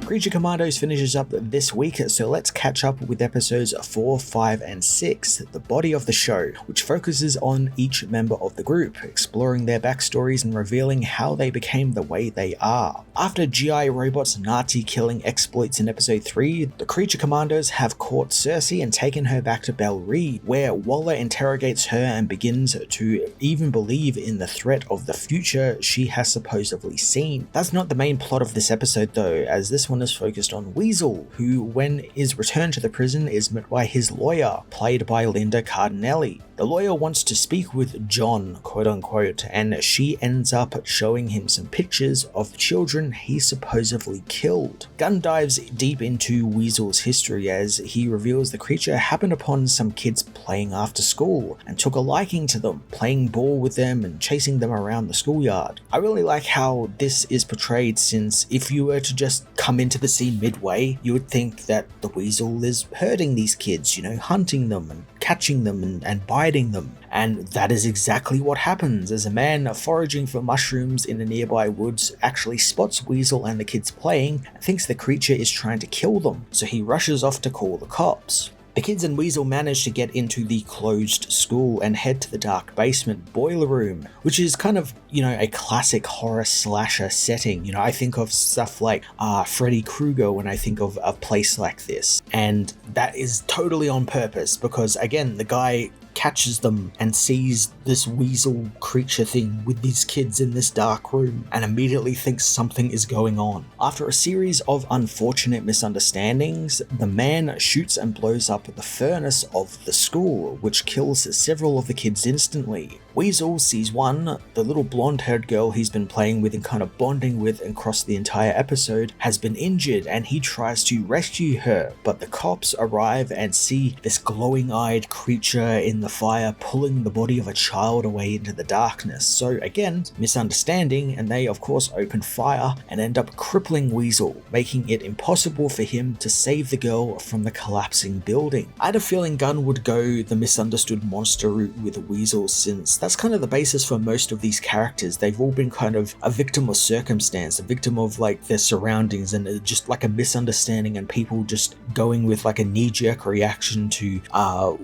Creature Commandos finishes up this week, so let's catch up with episodes 4, 5, and 6, the body of the show, which focuses on each member of the group, exploring their backstories and revealing how they became the way they are. After GI Robot's Nazi-killing exploits in episode 3, the Creature Commandos have caught Cersei and taken her back to Belle Reve, where Waller interrogates her and begins to even believe in the threat of the future she has supposedly seen. That's not the main plot of this episode though, as this one is focused on Weasel, who when is returned to the prison is met by his lawyer, played by Linda Cardinelli. The lawyer wants to speak with John, quote unquote, and she ends up showing him some pictures of the children he supposedly killed. Gunn dives deep into Weasel's history as he reveals the creature happened upon some kids playing after school and took a liking to them, playing ball with them and chasing them around the schoolyard. I really like how this is portrayed, since if you were to just come into the scene midway, you would think that the Weasel is herding these kids, hunting them and catching them and biting them. And that is exactly what happens, as a man foraging for mushrooms in the nearby woods actually spots Weasel and the kids playing and thinks the creature is trying to kill them, so he rushes off to call the cops. The kids and Weasel manage to get into the closed school and head to the dark basement boiler room, which is kind of, a classic horror slasher setting. I think of stuff like Freddy Krueger when I think of a place like this. And that is totally on purpose because, again, the guy catches them and sees this weasel creature thing with these kids in this dark room and immediately thinks something is going on. After a series of unfortunate misunderstandings, the man shoots and blows up the furnace of the school, which kills several of the kids instantly. Weasel sees one, the little blonde-haired girl he's been playing with and kind of bonding with across the entire episode, has been injured and he tries to rescue her, but the cops arrive and see this glowing-eyed creature in the fire pulling the body of a child away into the darkness. So again, misunderstanding, and they of course open fire and end up crippling Weasel, making it impossible for him to save the girl from the collapsing building. I had a feeling Gunn would go the misunderstood monster route with Weasel, since that's kind of the basis for most of these characters. They've all been kind of a victim of circumstance, a victim of their surroundings, and just like a misunderstanding and people just going with a knee-jerk reaction to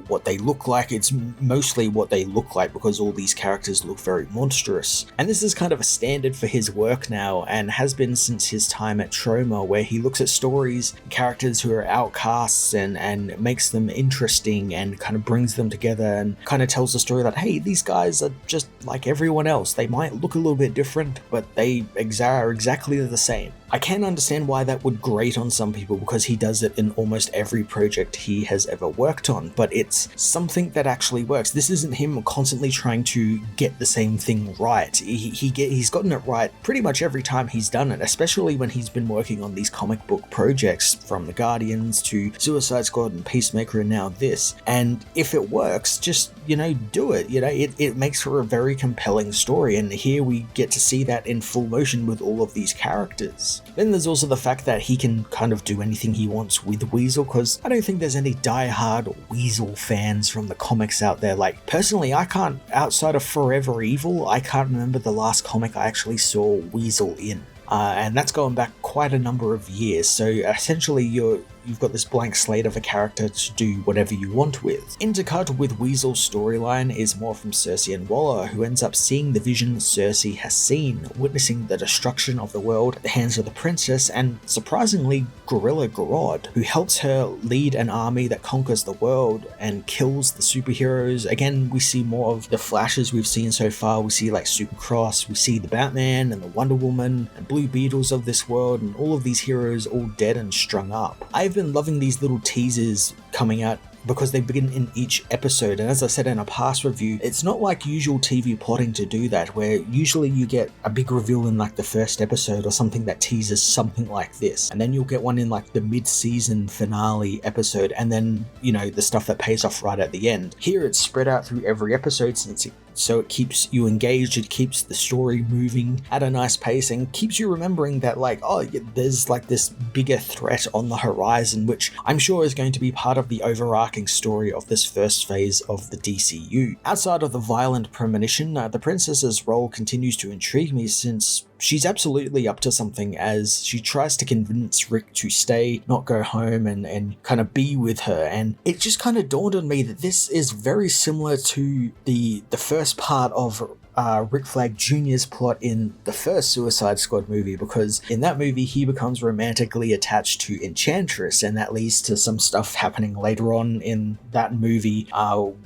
what they look like. It's mostly what they look like because all these characters look very monstrous. And this is kind of a standard for his work now, and has been since his time at Troma, where he looks at stories, characters who are outcasts and makes them interesting and kind of brings them together and kind of tells the story that, hey, these guys are just like everyone else. They might look a little bit different, but they are exactly the same. I can understand why that would grate on some people because he does it in almost every project he has ever worked on, but it's something that actually works. This isn't him constantly trying to get the same thing right. He's gotten it right pretty much every time he's done it, especially when he's been working on these comic book projects, from The Guardians to Suicide Squad and Peacemaker and now this. And if it works, just, do it. It makes for a very compelling story, and here we get to see that in full motion with all of these characters. Then there's also the fact that he can kind of do anything he wants with Weasel, because I don't think there's any die-hard Weasel fans from the comics out there. Personally, I can't, outside of Forever Evil, I can't remember the last comic I actually saw Weasel in. And that's going back quite a number of years, so essentially you've got this blank slate of a character to do whatever you want with. Intercut with Weasel's storyline is more from Cersei and Waller, who ends up seeing the vision Cersei has seen, witnessing the destruction of the world at the hands of the princess, and surprisingly Gorilla Grodd, who helps her lead an army that conquers the world and kills the superheroes. Again, we see more of the Flashes we've seen so far. We see Supercross, we see the Batman and the Wonder Woman and Blue Beetles of this world, and all of these heroes all dead and strung up. I've been loving these little teasers coming out because they begin in each episode, and as I said in a past review, it's not like usual TV plotting to do that, where usually you get a big reveal in the first episode or something that teases something like this, and then you'll get one in the mid-season finale episode, and then the stuff that pays off right at the end. Here it's spread out through every episode, so it keeps you engaged, it keeps the story moving at a nice pace, and keeps you remembering that there's this bigger threat on the horizon, which I'm sure is going to be part of the overarching story of this first phase of the DCU. Outside of the violent premonition, the princess's role continues to intrigue me, since she's absolutely up to something as she tries to convince Rick to stay, not go home, and kind of be with her. And it just kind of dawned on me that this is very similar to the first part of Rick Flag Jr.'s plot in the first Suicide Squad movie, because in that movie he becomes romantically attached to Enchantress, and that leads to some stuff happening later on in that movie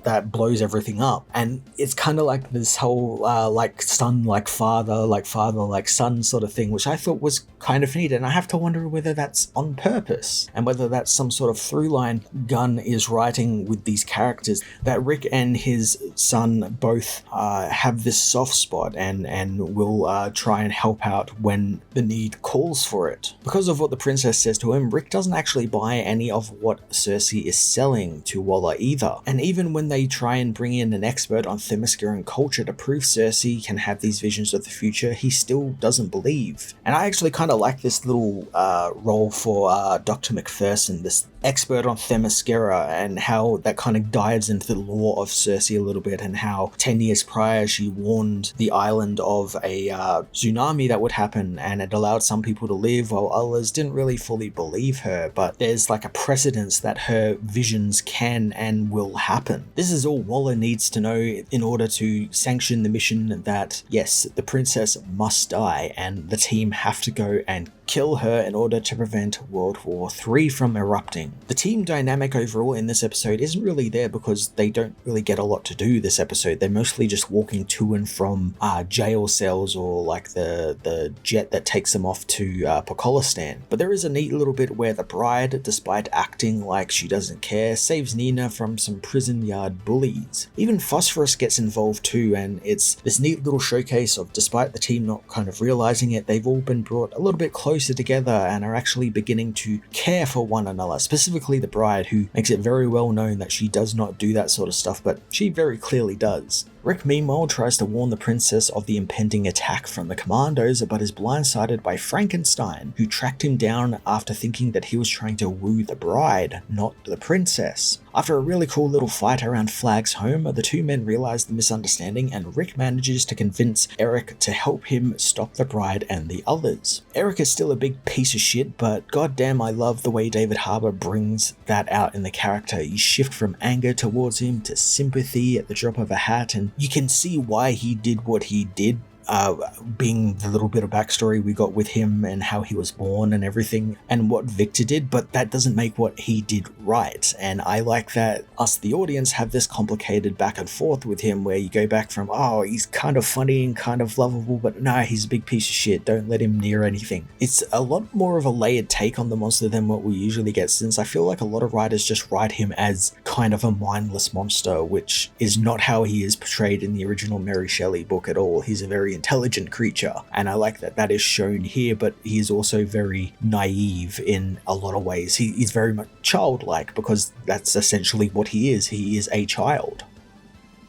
that blows everything up. And it's kind of like this whole like son like father like son sort of thing, which I thought was kind of neat, and I have to wonder whether that's on purpose and whether that's some sort of through line Gunn is writing with these characters, that Rick and his son both have this soft spot and will try and help out when the need calls for it. Because of what the princess says to him, Rick doesn't actually buy any of what Cersei is selling to Waller either. And even when they try and bring in an expert on Themysciran culture to prove Cersei can have these visions of the future, he still doesn't believe. And I actually kind of like this little role for Dr. McPherson, this expert on Themyscira, and how that kind of dives into the lore of Cersei a little bit, and how 10 years prior she warned the island of a tsunami that would happen, and it allowed some people to live while others didn't really fully believe her. But there's like a precedence that her visions can and will happen. This is all Waller needs to know in order to sanction the mission that, yes, the princess must die, and the team have to go and kill her in order to prevent World War III from erupting. The team dynamic overall in this episode isn't really there because they don't really get a lot to do this episode. They're mostly just walking to and from jail cells, or like the jet that takes them off to Pakistan. But there is a neat little bit where the bride, despite acting like she doesn't care, saves Nina from some prison yard bullies. Even Phosphorus gets involved too, and it's this neat little showcase of, despite the team not kind of realizing it, they've all been brought a little bit closer together and are actually beginning to care for one another, specifically the bride, who makes it very well known that she does not do that sort of stuff, but she very clearly does. Rick, meanwhile, tries to warn the princess of the impending attack from the Commandos, but is blindsided by Frankenstein, who tracked him down after thinking that he was trying to woo the bride, not the princess. After a really cool little fight around Flag's home, the two men realize the misunderstanding, and Rick manages to convince Eric to help him stop the bride and the others. Eric is still a big piece of shit, but goddamn, I love the way David Harbour brings that out in the character. You shift from anger towards him to sympathy at the drop of a hat, and you can see why he did what he did, being the little bit of backstory we got with him and how he was born and everything, and what Victor did, but that doesn't make what he did right. And I like that us, the audience, have this complicated back and forth with him, where you go back from, oh, he's kind of funny and kind of lovable, but no, he's a big piece of shit, don't let him near anything. It's a lot more of a layered take on the monster than what we usually get, since I feel like a lot of writers just write him as kind of a mindless monster, which is not how he is portrayed in the original Mary Shelley book at all. He's a very intelligent creature, and I like that that is shown here, but he is also very naive in a lot of ways. He's very much childlike, because that's essentially what he is. He is a child.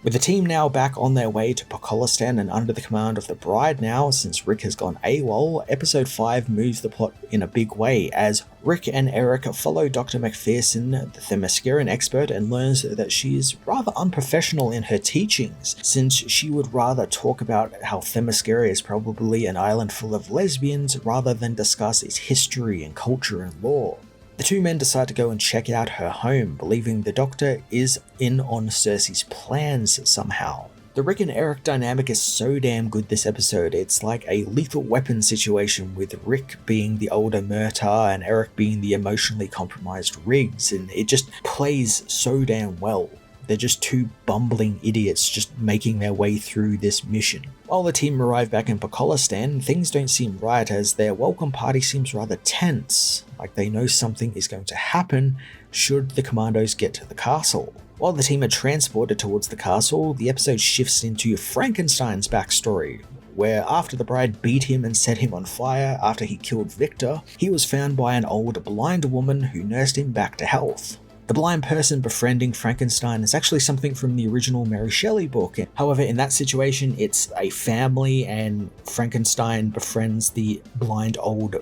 With the team now back on their way to Pakistan and under the command of the bride now, since Rick has gone AWOL, episode 5 moves the plot in a big way, as Rick and Eric follow Dr. McPherson, the Themysciran expert, and learns that she is rather unprofessional in her teachings, since she would rather talk about how Themyscira is probably an island full of lesbians rather than discuss its history and culture and lore. The two men decide to go and check out her home, believing the Doctor is in on Cersei's plans somehow. The Rick and Eric dynamic is so damn good this episode. It's like a Lethal Weapon situation, with Rick being the older Murtaugh and Eric being the emotionally compromised Riggs, and it just plays so damn well. They're just two bumbling idiots just making their way through this mission. While the team arrive back in Pakistan, things don't seem right, as their welcome party seems rather tense, like they know something is going to happen should the Commandos get to the castle. While the team are transported towards the castle, the episode shifts into Frankenstein's backstory, where after the bride beat him and set him on fire after he killed Victor, he was found by an old blind woman who nursed him back to health. The blind person befriending Frankenstein is actually something from the original Mary Shelley book. However, in that situation, it's a family and Frankenstein befriends the blind old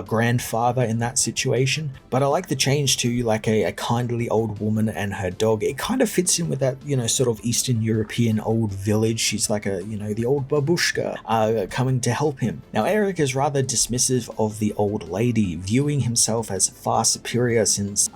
grandfather in that situation. But I like the change to like a kindly old woman and her dog. It kind of fits in with that, sort of Eastern European old village. She's like the old babushka coming to help him. Now, Eric is rather dismissive of the old lady, viewing himself as far superior since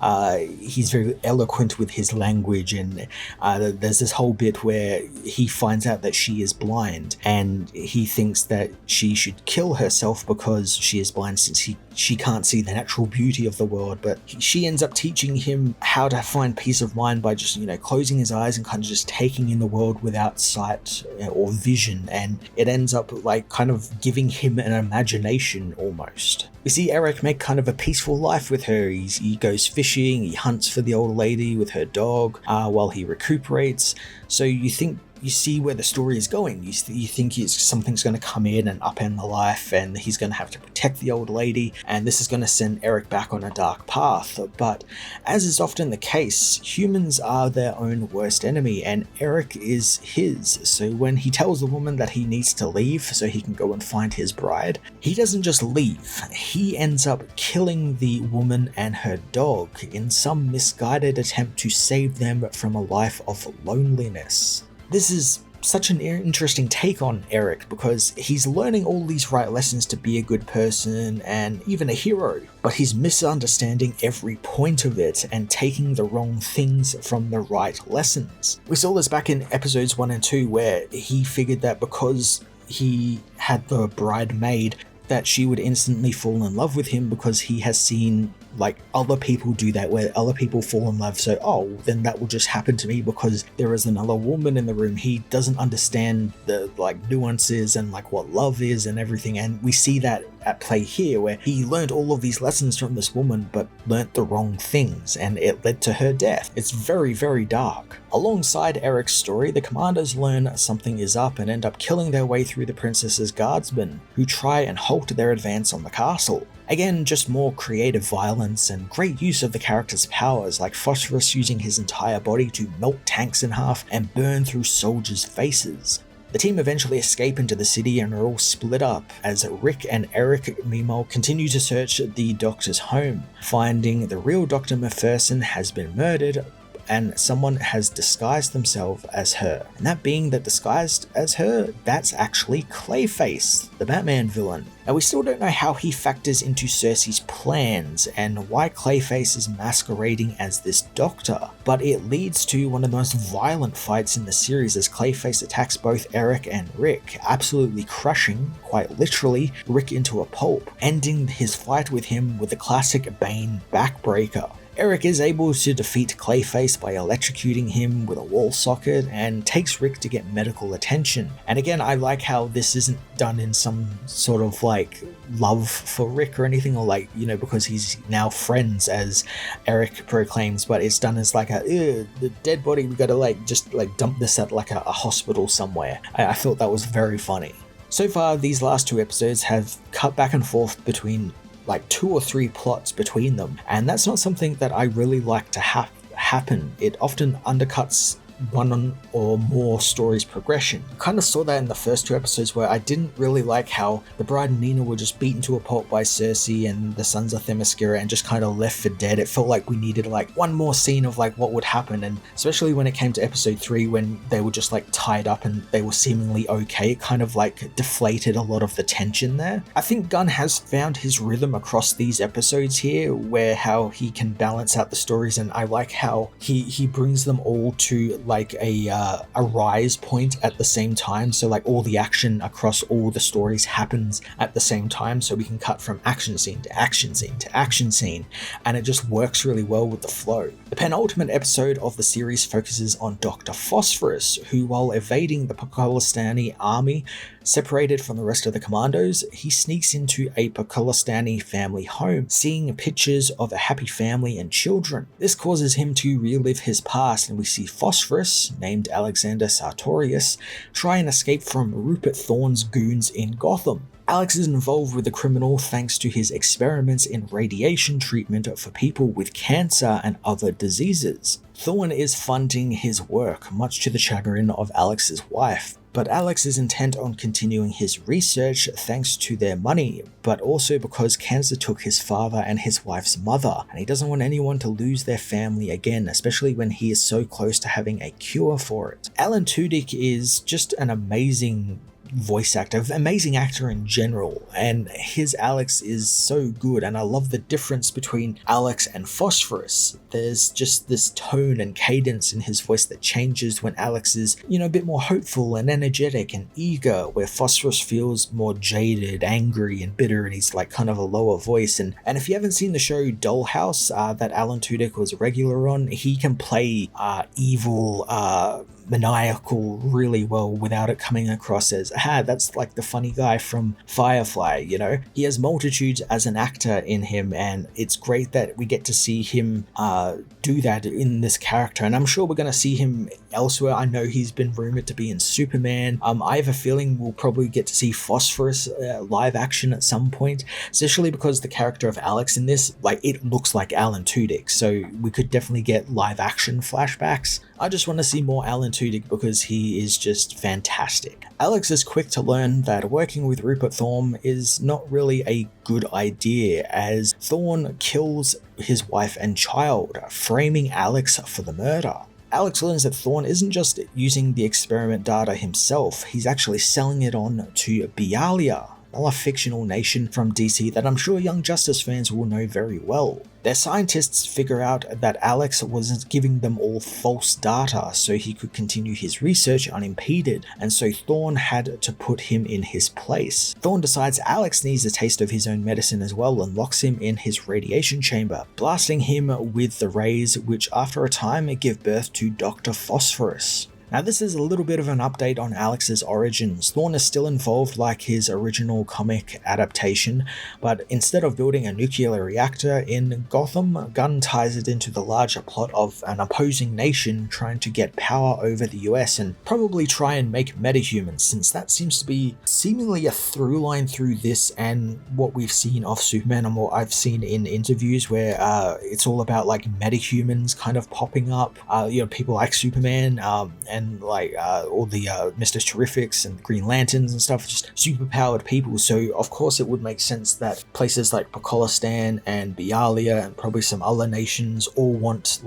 he's very eloquent with his language, and there's this whole bit where he finds out that she is blind and he thinks that she should kill herself because she is blind since she can't see the natural beauty of the world. But she ends up teaching him how to find peace of mind by just closing his eyes and kind of just taking in the world without sight or vision, and it ends up like kind of giving him an imagination almost. We see Eric make kind of a peaceful life with her. He goes fishing, he hunts for the old lady with her dog while he recuperates. So you see where the story is going. You think something's going to come in and upend the life, and he's going to have to protect the old lady, and this is going to send Eric back on a dark path. But as is often the case, humans are their own worst enemy, and Eric is his. So when he tells the woman that he needs to leave so he can go and find his bride, he doesn't just leave. He ends up killing the woman and her dog in some misguided attempt to save them from a life of loneliness. This is such an interesting take on Eric because he's learning all these right lessons to be a good person and even a hero, but he's misunderstanding every point of it and taking the wrong things from the right lessons. We saw this back in episodes 1 and 2 where he figured that because he had the bride made that she would instantly fall in love with him because he has seen like other people do that, where other people fall in love, so then that will just happen to me because there is another woman in the room. He doesn't understand the like nuances and like what love is and everything, and we see that at play here where he learned all of these lessons from this woman but learnt the wrong things and it led to her death. It's very, very dark. Alongside Eric's story, the Commandos learn something is up and end up killing their way through the princess's guardsmen who try and halt their advance on the castle. Again, just more creative violence and great use of the character's powers, like Phosphorus using his entire body to melt tanks in half and burn through soldiers' faces. The team eventually escape into the city and are all split up, as Rick and Eric meanwhile continue to search the Doctor's home, finding the real Dr. Macpherson has been murdered and someone has disguised themselves as her. And that being that disguised as her, that's actually Clayface, the Batman villain. Now we still don't know how he factors into Cersei's plans and why Clayface is masquerading as this doctor, but it leads to one of the most violent fights in the series as Clayface attacks both Eric and Rick, absolutely crushing, quite literally, Rick into a pulp, ending his fight with him with the classic Bane backbreaker. Eric is able to defeat Clayface by electrocuting him with a wall socket and takes Rick to get medical attention. And again, I like how this isn't done in some sort of like love for Rick or anything, or like, because he's now friends as Eric proclaims, but it's done as like the dead body, we gotta just dump this at like a hospital somewhere. I thought that was very funny. So far, these last 2 episodes have cut back and forth between like 2 or 3 plots between them, and that's not something that I really like to happen. It often undercuts one or more stories' progression. Kind of saw that in the first 2 episodes where I didn't really like how the bride and Nina were just beaten to a pulp by Cersei and the sons of Themyscira and just kind of left for dead. It felt like we needed one more scene of what would happen, and especially when it came to episode 3 when they were just tied up and they were seemingly okay, it kind of deflated a lot of the tension there. I think Gunn has found his rhythm across these episodes here, where how he can balance out the stories, and I like how he brings them all to a rise point at the same time, so all the action across all the stories happens at the same time, so we can cut from action scene to action scene to action scene, and it just works really well with the flow. The penultimate episode of the series focuses on Dr. Phosphorus, who while evading the Pakistani army Separated from the rest of the Commandos, he sneaks into a Pakistani family home, seeing pictures of a happy family and children. This causes him to relive his past, and we see Phosphorus, named Alexander Sartorius, try and escape from Rupert Thorne's goons in Gotham. Alex is involved with the criminal thanks to his experiments in radiation treatment for people with cancer and other diseases. Thorne is funding his work, much to the chagrin of Alex's wife, but Alex is intent on continuing his research thanks to their money, but also because cancer took his father and his wife's mother, and he doesn't want anyone to lose their family again, especially when he is so close to having a cure for it. Alan Tudyk is just an amazing voice actor, amazing actor in general, and his Alex is so good, and I love the difference between Alex and Phosphorus. There's just this tone and cadence in his voice that changes when Alex is, a bit more hopeful and energetic and eager, where Phosphorus feels more jaded, angry and bitter, and he's like kind of a lower voice. And if you haven't seen the show Dollhouse that Alan Tudyk was a regular on, he can play evil, maniacal really well without it coming across as that's like the funny guy from Firefly. He has multitudes as an actor in him, and it's great that we get to see him do that in this character, and I'm sure we're going to see him elsewhere. I know he's been rumored to be in Superman. I have a feeling we'll probably get to see Phosphorus live action at some point, especially because the character of Alex in this, it looks like Alan Tudyk, so we could definitely get live action flashbacks. I just want to see more Alan Tudyk because he is just fantastic. Alex is quick to learn that working with Rupert Thorne is not really a good idea, as Thorne kills his wife and child, framing Alex for the murder. Alex learns that Thorne isn't just using the experiment data himself, he's actually selling it on to Bialia, a fictional nation from DC that I'm sure Young Justice fans will know very well. Their scientists figure out that Alex wasn't giving them all false data so he could continue his research unimpeded, and so Thorne had to put him in his place. Thorne decides Alex needs a taste of his own medicine as well and locks him in his radiation chamber, blasting him with the rays, which after a time give birth to Dr. Phosphorus. Now this is a little bit of an update on Alex's origins. Thorne is still involved like his original comic adaptation, but instead of building a nuclear reactor in Gotham, Gunn ties it into the larger plot of an opposing nation trying to get power over the US and probably try and make metahumans, since that seems to be seemingly a through line through this and what we've seen of Superman and what I've seen in interviews where it's all about metahumans kind of popping up, people like Superman and all the Mr. Terrifics and Green Lanterns and stuff, just superpowered people. So of course it would make sense that places like Pakistan and Bialia and probably some other nations all want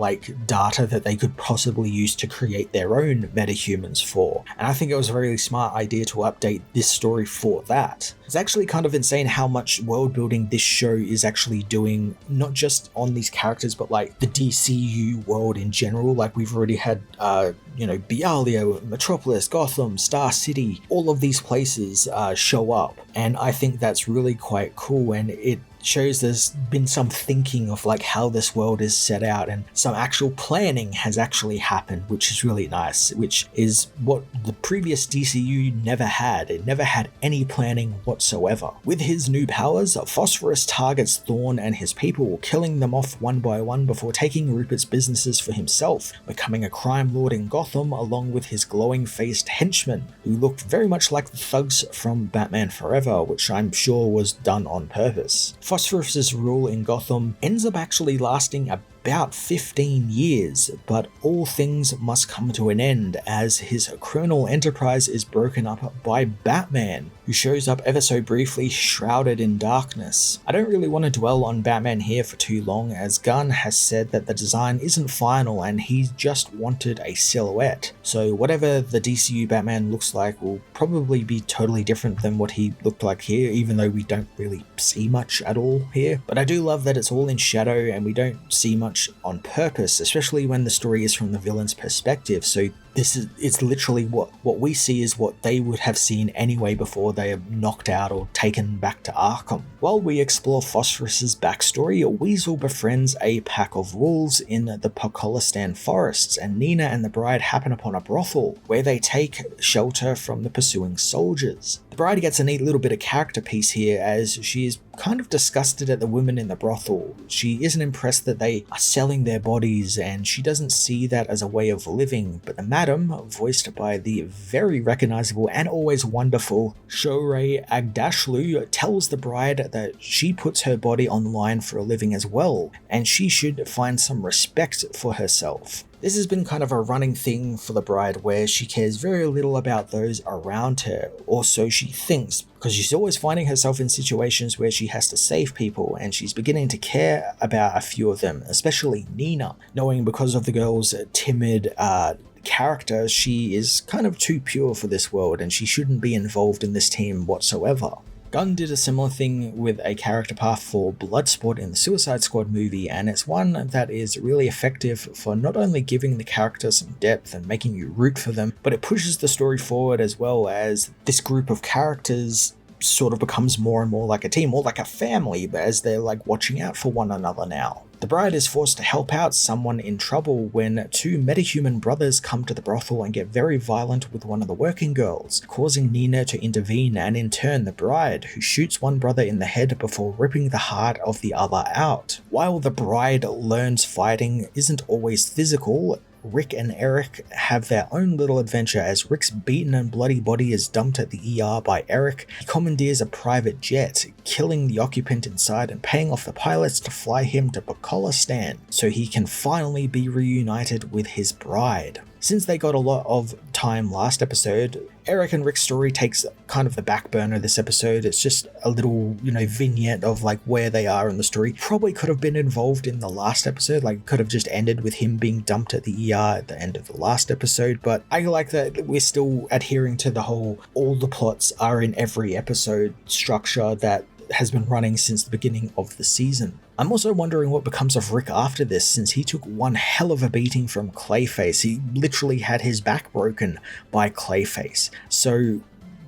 data that they could possibly use to create their own metahumans for. And I think it was a really smart idea to update this story for that. It's actually kind of insane how much world building this show is actually doing, not just on these characters, but the DCU world in general. We've already had, Bialia, Metropolis, Gotham, Star City, all of these places show up. And I think that's really quite cool, and it shows there's been some thinking of how this world is set out, and some actual planning has actually happened, which is really nice, which is what the previous DCU never had. It never had any planning whatsoever. With his new powers, Phosphorus targets Thorne and his people, killing them off one by one before taking Rupert's businesses for himself, becoming a crime lord in Gotham along with his glowing-faced henchmen, who looked very much like the thugs from Batman Forever, which I'm sure was done on purpose. Phosphorus's rule in Gotham ends up actually lasting about 15 years, but all things must come to an end as his criminal enterprise is broken up by Batman, who shows up ever so briefly shrouded in darkness. I don't really want to dwell on Batman here for too long, as Gunn has said that the design isn't final and he just wanted a silhouette. So whatever the DCU Batman looks like will probably be totally different than what he looked like here, even though we don't really see much at all here. But I do love that it's all in shadow and we don't see much on purpose, especially when the story is from the villain's perspective, so It's literally what we see is what they would have seen anyway before they are knocked out or taken back to Arkham. While we explore Phosphorus's backstory, Weasel befriends a pack of wolves in the Pocolistan forests, and Nina and the Bride happen upon a brothel where they take shelter from the pursuing soldiers. The Bride gets a neat little bit of character piece here, as she is kind of disgusted at the women in the brothel. She isn't impressed that they are selling their bodies, and she doesn't see that as a way of living. But the Madam, voiced by the very recognizable and always wonderful Shohreh Aghdashloo, tells the Bride that she puts her body on the line for a living as well, and she should find some respect for herself. This has been kind of a running thing for the Bride, where she cares very little about those around her, or so she thinks, because she's always finding herself in situations where she has to save people, and she's beginning to care about a few of them, especially Nina, knowing because of the girl's timid character, she is kind of too pure for this world, and she shouldn't be involved in this team whatsoever. Gunn did a similar thing with a character path for Bloodsport in the Suicide Squad movie, and it's one that is really effective for not only giving the character some depth and making you root for them, but it pushes the story forward as well, as this group of characters sort of becomes more and more like a team, more like a family, as they're like watching out for one another now. The Bride is forced to help out someone in trouble when two metahuman brothers come to the brothel and get very violent with one of the working girls, causing Nina to intervene, and in turn the Bride, who shoots one brother in the head before ripping the heart of the other out. While the Bride learns fighting isn't always physical, Rick and Eric have their own little adventure, as Rick's beaten and bloody body is dumped at the ER by Eric. He commandeers a private jet, killing the occupant inside and paying off the pilots to fly him to Pocolistan so he can finally be reunited with his Bride. Since they got a lot of time last episode, Eric and Rick's story takes kind of the back burner this episode. It's just a little, vignette of like where they are in the story. Probably could have been involved in the last episode, like could have just ended with him being dumped at the ER at the end of the last episode, but I like that we're still adhering to the whole all the plots are in every episode structure that has been running since the beginning of the season. I'm also wondering what becomes of Rick after this, since he took one hell of a beating from Clayface. He literally had his back broken by Clayface. So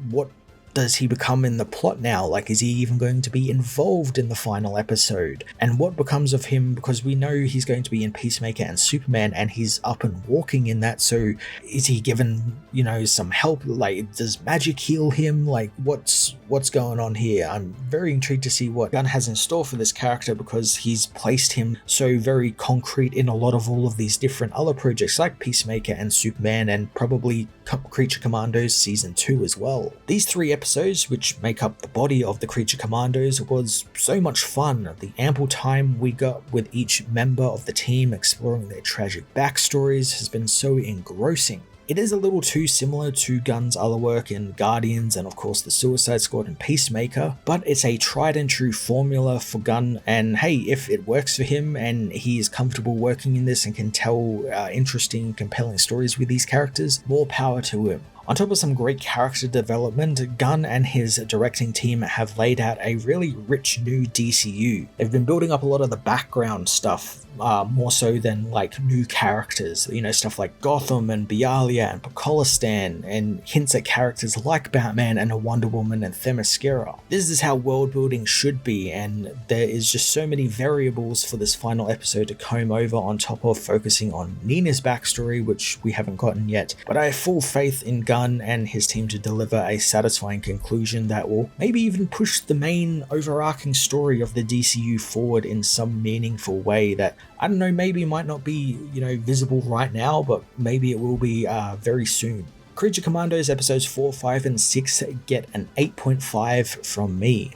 what does he become in the plot now? Like, is he even going to be involved in the final episode? And what becomes of him, because we know he's going to be in Peacemaker and Superman, and he's up and walking in that, so is he given, some help? Like, does magic heal him? Like, what's going on here? I'm very intrigued to see what Gunn has in store for this character, because he's placed him so very concrete in a lot of all of these different other projects like Peacemaker and Superman, and probably Creature Commandos Season 2 as well. These 3 episodes, which make up the body of the Creature Commandos, was so much fun. The ample time we got with each member of the team exploring their tragic backstories has been so engrossing. It is a little too similar to Gunn's other work in Guardians and of course the Suicide Squad and Peacemaker, but it's a tried and true formula for Gunn, and hey, if it works for him and he is comfortable working in this and can tell interesting, compelling stories with these characters, more power to him. On top of some great character development, Gunn and his directing team have laid out a really rich new DCU. They've been building up a lot of the background stuff, more so than like new characters, stuff like Gotham and Bialia and Pocolistan, and hints at characters like Batman and Wonder Woman and Themyscira. This is how world building should be, and there is just so many variables for this final episode to comb over, on top of focusing on Nina's backstory, which we haven't gotten yet. But I have full faith in Gunn and his team to deliver a satisfying conclusion that will maybe even push the main overarching story of the DCU forward in some meaningful way that, I don't know, maybe might not be, visible right now, but maybe it will be very soon. Creature Commandos episodes 4, 5, and 6 get an 8.5 from me.